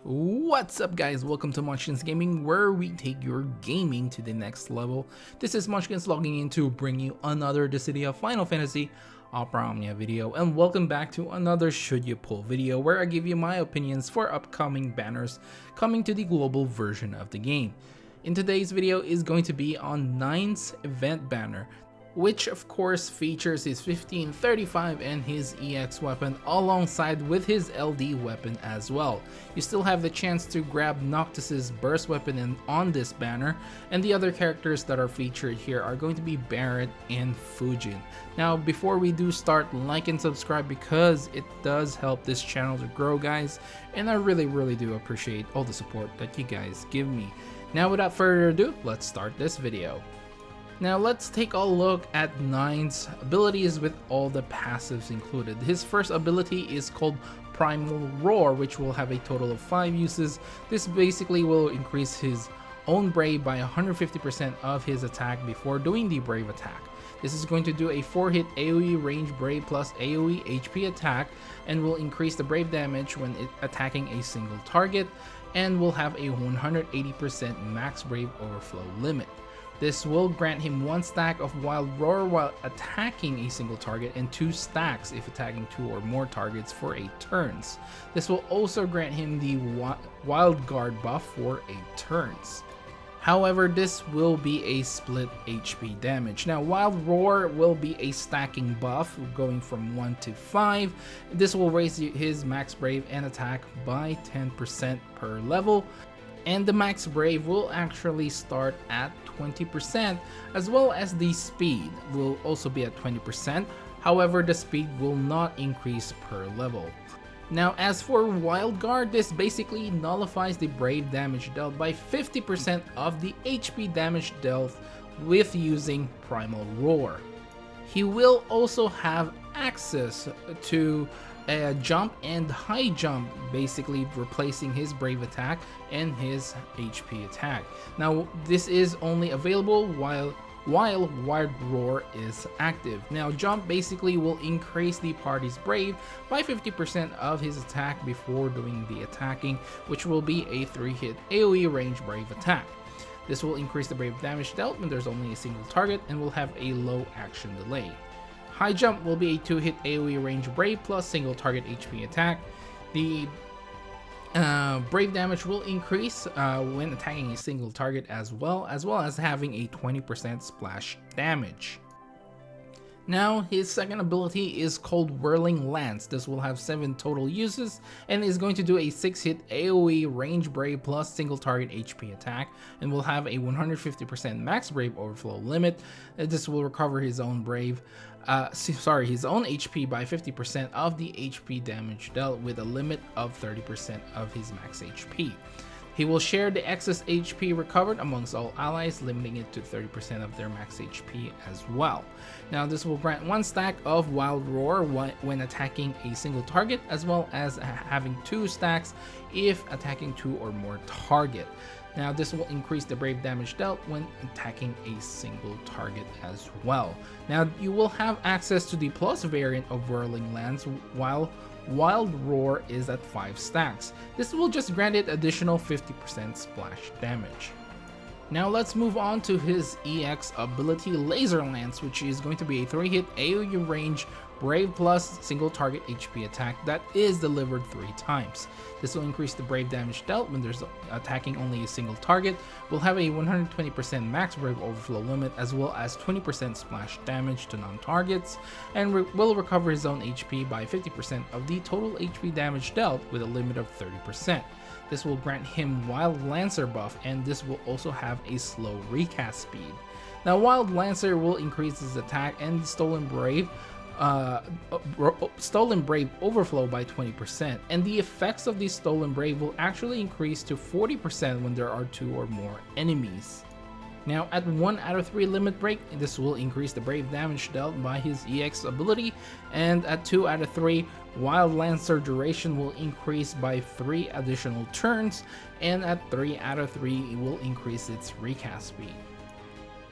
What's up guys, welcome to Munchkins Gaming, where we take your gaming to the next level. This is Munchkins logging in to bring you another Dissidia Final Fantasy Opera Omnia video, and welcome back to another Should You Pull video where I give you my opinions for upcoming banners coming to the global version of the game. In today's video is going to be on 9's event banner, which of course features his 1535 and his EX weapon alongside with his LD weapon as well. You still have the chance to grab Noctis's burst weapon on this banner, and the other characters that are featured here are going to be Barret and Fujin. Now before we do start, like and subscribe because it does help this channel to grow guys, and I really do appreciate all the support that you guys give me. Now without further ado, let's start this video. Now let's take a look at 9's abilities with all the passives included. His first ability is called Primal Roar, which will have a total of 5 uses. This basically will increase his own Brave by 150% of his attack before doing the Brave attack. This is going to do a 4-hit AoE range Brave plus AoE HP attack and will increase the Brave damage when attacking a single target, and will have a 180% max Brave overflow limit. This will grant him 1 stack of Wild Roar while attacking a single target, and 2 stacks if attacking 2 or more targets for 8 turns. This will also grant him the Wild Guard buff for 8 turns. However, this will be a split HP damage. Now, Wild Roar will be a stacking buff going from 1 to 5. This will raise his max Brave and attack by 10% per level. And the max Brave will actually start at 20%, as well as the speed will also be at 20%. However, the speed will not increase per level. Now as for Wild Guard, this basically nullifies the Brave damage dealt by 50% of the HP damage dealt with using Primal Roar. He will also have access to a jump and high jump, basically replacing his Brave attack and his HP attack. Now this is only available while Wild Roar is active. Now jump basically will increase the party's Brave by 50% of his attack before doing the attacking, which will be a 3-hit AoE range Brave attack. This will increase the Brave damage dealt when there's only a single target and will have a low action delay. High Jump will be a 2-hit AoE range Brave plus single target HP attack. The Brave damage will increase when attacking a single target as well as having a 20% splash damage. Now his second ability is called Whirling Lance. This will have 7 total uses and is going to do a 6-hit AoE range Brave plus single target HP attack, and will have a 150% max Brave overflow limit. This will recover his own his own HP by 50% of the HP damage dealt, with a limit of 30% of his max HP. He will share the excess HP recovered amongst all allies, limiting it to 30% of their max HP as well. Now this will grant 1 stack of Wild Roar when attacking a single target, as well as having 2 stacks if attacking 2 or more target. Now this will increase the Brave damage dealt when attacking a single target as well. Now you will have access to the plus variant of Whirling Lance while Wild Roar is at 5 stacks. This will just grant it additional 50% splash damage. Now let's move on to his EX ability Laser Lance, which is going to be a 3-hit AoE range Brave plus single target HP attack that is delivered 3 times. This will increase the Brave damage dealt when there's attacking only a single target, will have a 120% max Brave overflow limit, as well as 20% splash damage to non-targets, and will recover his own HP by 50% of the total HP damage dealt, with a limit of 30%. This will grant him Wild Lancer buff, and this will also have a slow recast speed. Now Wild Lancer will increase his attack and Stolen Brave overflow by 20%, and the effects of the Stolen Brave will actually increase to 40% when there are 2 or more enemies. Now at 1 out of 3 limit break, this will increase the Brave damage dealt by his EX ability, and at 2 out of 3, Wild Lancer duration will increase by 3 additional turns, and at 3 out of 3 it will increase its recast speed.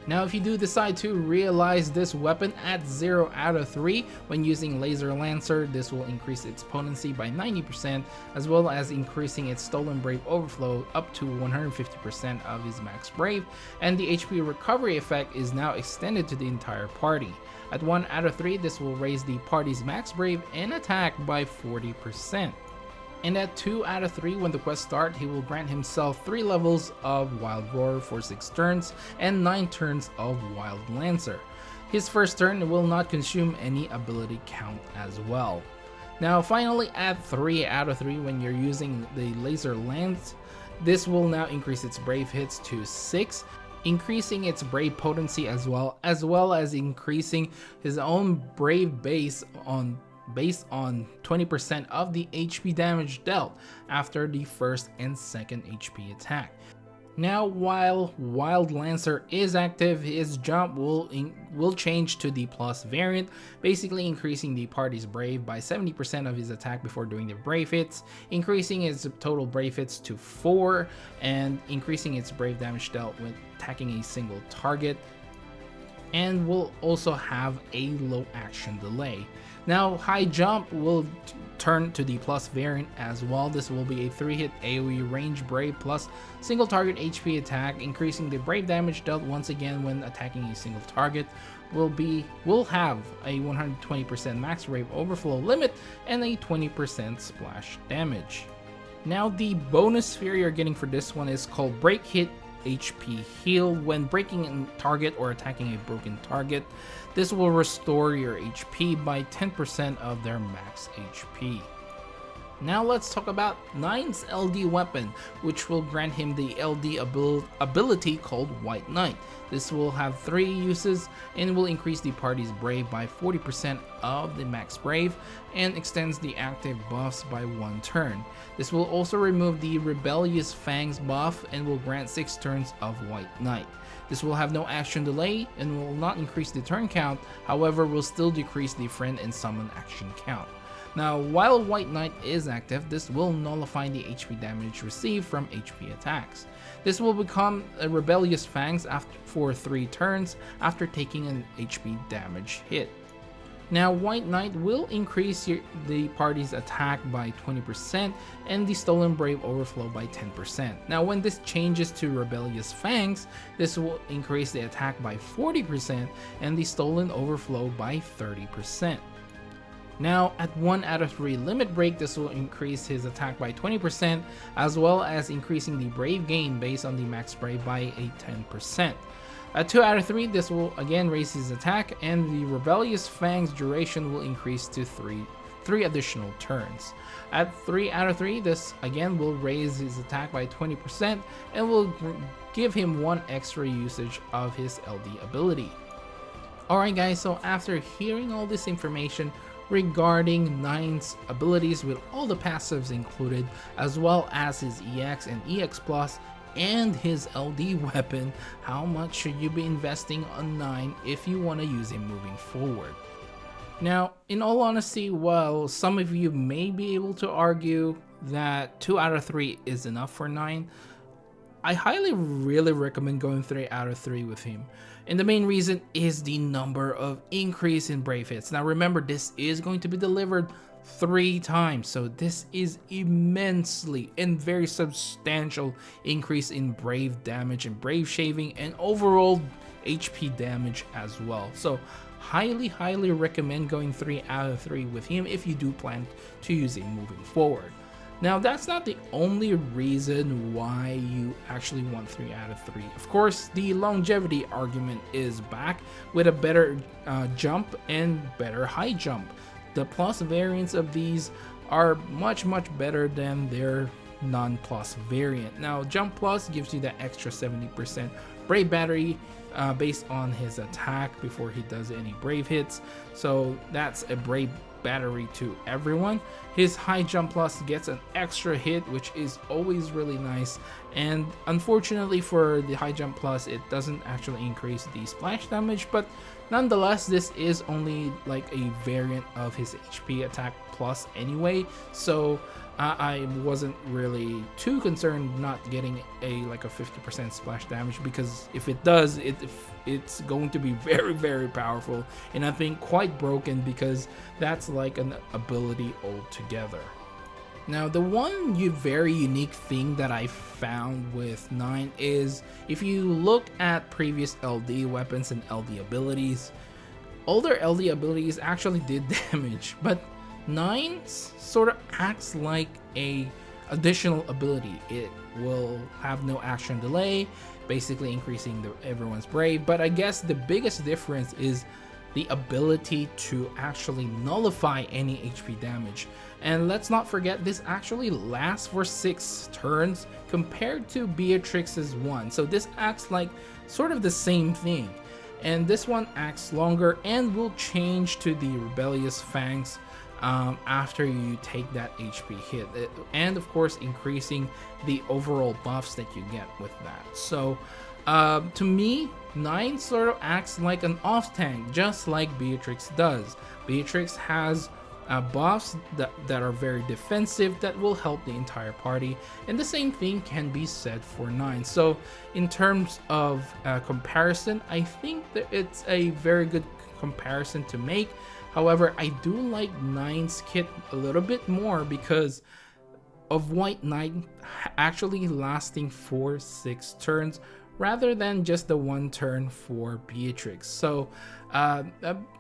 Now if you do decide to realize this weapon at 0 out of 3 when using Laser Lancer, this will increase its potency by 90% as well as increasing its Stolen Brave overflow up to 150% of his max brave, and the HP recovery effect is now extended to the entire party. At 1 out of 3, this will raise the party's max brave and attack by 40%. And at 2 out of 3, when the quest starts, he will grant himself 3 levels of Wild Roar for 6 turns and 9 turns of Wild Lancer. His first turn will not consume any ability count as well. Now finally, at 3 out of 3, when you're using the Laser Lance, this will now increase its brave hits to 6, increasing its brave potency as well as increasing his own brave base based on 20% of the HP damage dealt after the first and second HP attack. Now while Wild Lancer is active, his jump will change to the plus variant, basically increasing the party's brave by 70% of his attack before doing the brave hits, increasing its total brave hits to 4, and increasing its brave damage dealt when attacking a single target, and will also have a low action delay. Now high jump will turn to the plus variant as well. This will be a 3-hit AoE range brave plus single target HP attack, increasing the brave damage dealt once again when attacking a single target. Will have a 120% max brave overflow limit and a 20% splash damage. Now the bonus sphere you're getting for this one is called Break Hit HP Heal. When breaking a target or attacking a broken target, this will restore your HP by 10% of their max HP. Now let's talk about 9's LD weapon, which will grant him the LD ability called White Knight. This will have 3 uses and will increase the party's brave by 40% of the max brave and extends the active buffs by 1 turn. This will also remove the Rebellious Fangs buff and will grant 6 turns of White Knight. This will have no action delay and will not increase the turn count, however will still decrease the friend and summon action count. Now while White Knight is active, this will nullify the HP damage received from HP attacks. This will become a Rebellious Fangs for 3 turns after taking an HP damage hit. Now White Knight will increase the party's attack by 20% and the Stolen Brave overflow by 10%. Now when this changes to Rebellious Fangs, this will increase the attack by 40% and the Stolen overflow by 30%. Now at 1 out of 3 limit break, this will increase his attack by 20% as well as increasing the brave gain based on the max brave by a 10%. At 2 out of 3, this will again raise his attack and the Rebellious Fangs duration will increase to 3 additional turns. At 3 out of 3, this again will raise his attack by 20% and will give him 1 extra usage of his LD ability. Alright guys, so after hearing all this information regarding 9's abilities with all the passives included, as well as his EX and EX Plus and his LD weapon, how much should you be investing on 9 if you want to use him moving forward? Now, in all honesty, while some of you may be able to argue that 2 out of 3 is enough for 9, I highly really recommend going 3 out of 3 with him. And the main reason is the number of increase in brave hits. Now remember, this is going to be delivered 3 times, so this is immensely and very substantial increase in brave damage and brave shaving and overall HP damage as well. So highly recommend going 3 out of 3 with him if you do plan to use him moving forward. Now that's not the only reason why you actually want 3 out of 3. Of course, the longevity argument is back with a better jump and better high jump. The plus variants of these are much better than their non-plus variant. Now jump plus gives you that extra 70% brave battery based on his attack before he does any brave hits, so that's a brave battery to everyone. His high jump plus gets an extra hit, which is always really nice, and unfortunately for the high jump plus, it doesn't actually increase the splash damage, but nonetheless this is only like a variant of his HP attack plus anyway, so I wasn't really too concerned not getting a 50% splash damage, because if it does, it's going to be very, very powerful, and I think quite broken, because that's like an ability altogether. Now, the one very unique thing that I found with 9 is, if you look at previous LD weapons and LD abilities, older LD abilities actually did damage, but 9 sort of acts like a additional ability. It will have no action delay, basically increasing everyone's brave, but I guess the biggest difference is the ability to actually nullify any HP damage. And let's not forget, this actually lasts for 6 turns compared to Beatrix's 1, so this acts like sort of the same thing, and this one acts longer and will change to the Rebellious Fangs after you take that HP hit, and of course increasing the overall buffs that you get with that. So to me, 9 sort of acts like an off tank, just like Beatrix does. Beatrix has buffs that are very defensive, that will help the entire party, and the same thing can be said for 9. So in terms of comparison, I think that it's a very good comparison to make. However, I do like 9's kit a little bit more because of White Knight actually lasting for 6 turns rather than just the 1 turn for Beatrix. So a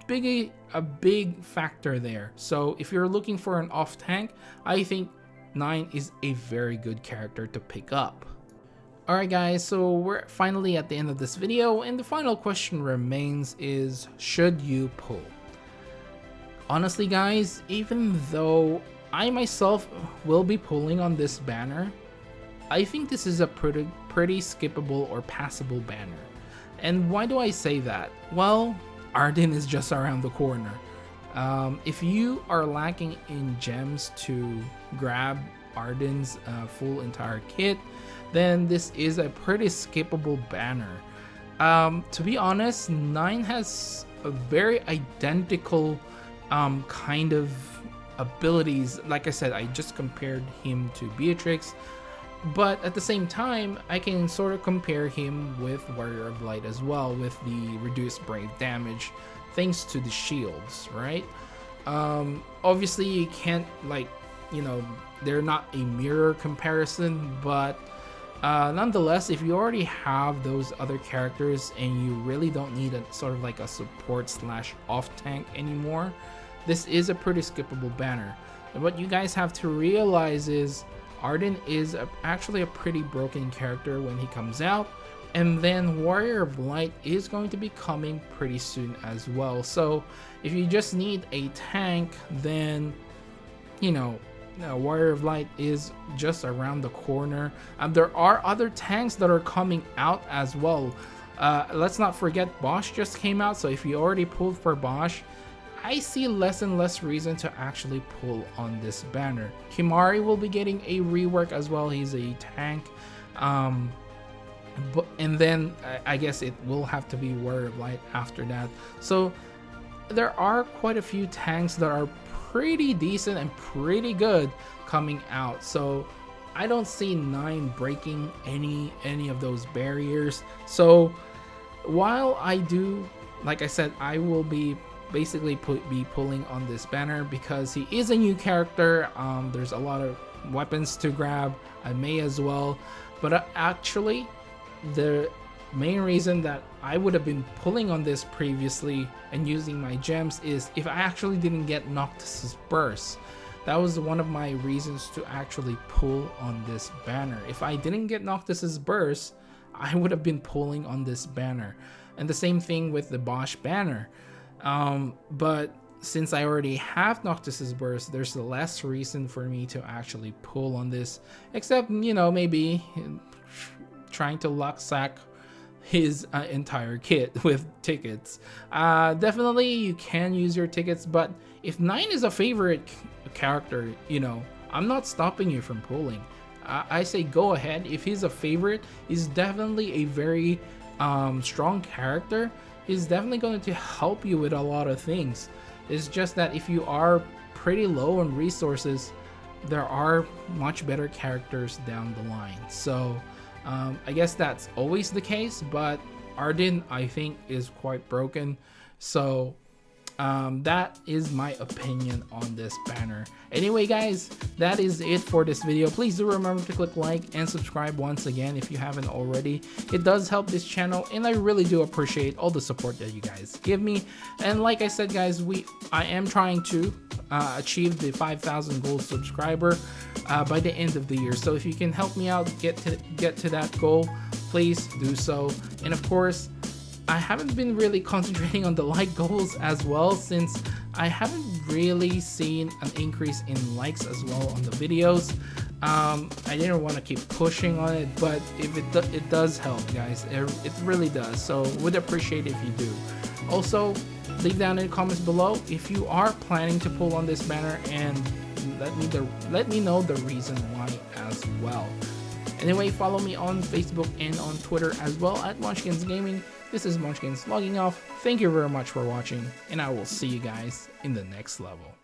big factor there. So if you're looking for an off tank, I think 9 is a very good character to pick up. Alright guys, so we're finally at the end of this video, and the final question remains is, should you pull? Honestly guys, even though I myself will be pulling on this banner, I think this is a pretty skippable or passable banner. And why do I say that? Well, Arden is just around the corner. If you are lacking in gems to grab Arden's full entire kit, then this is a pretty skippable banner. To be honest, 9 has a very identical kind of abilities. Like I said, I just compared him to Beatrix, but at the same time, I can sort of compare him with Warrior of Light as well, with the reduced brave damage thanks to the shields, right? Obviously you can't, like, you know, they're not a mirror comparison, but nonetheless, if you already have those other characters and you really don't need a sort of like a support slash off tank anymore, this is a pretty skippable banner. And what you guys have to realize is Arden is actually a pretty broken character when he comes out, and then Warrior of Light is going to be coming pretty soon as well. So if you just need a tank, then, you know, Warrior of Light is just around the corner. There are other tanks that are coming out as well. Let's not forget Bosch just came out, so if you already pulled for Bosch, I see less and less reason to actually pull on this banner. Kimari will be getting a rework as well. He's a tank. And then I guess it will have to be Warrior of Light after that. So there are quite a few tanks that are pretty decent and pretty good coming out. So I don't see 9 breaking any of those barriers. So while I do, like I said, I will be basically be pulling on this banner because he is a new character. There's a lot of weapons to grab. I may as well, but actually the main reason that I would have been pulling on this previously and using my gems is if I actually didn't get Noctis's Burst. That was one of my reasons to actually pull on this banner. If I didn't get Noctis's Burst, I would have been pulling on this banner. And the same thing with the Bosch banner. But since I already have Noctis's Burst, there's less reason for me to actually pull on this, except, you know, maybe trying to luck sack his entire kit with tickets. Definitely you can use your tickets, but if 9 is a favorite character, you know, I'm not stopping you from pulling. I say go ahead. If he's a favorite, he's definitely a very strong character. He's definitely going to help you with a lot of things. It's just that if you are pretty low on resources, there are much better characters down the line. So I guess that's always the case, but Arden, I think, is quite broken. So that is my opinion on this banner. Anyway guys, that is it for this video. Please do remember to click like and subscribe once again if you haven't already. It does help this channel, and I really do appreciate all the support that you guys give me. And like I said guys, I am trying to achieve the 5,000 gold subscriber by the end of the year. So if you can help me out get to that goal, please do so. And of course, I haven't been really concentrating on the like goals as well, since I haven't really seen an increase in likes as well on the videos. I didn't want to keep pushing on it, but if it does help guys, it really does. So would appreciate if you do. Also, leave down in the comments below if you are planning to pull on this banner, and let me know the reason why as well. Anyway, follow me on Facebook and on Twitter as well at Munchkins Gaming. This is Munchkins logging off. Thank you very much for watching, and I will see you guys in the next level.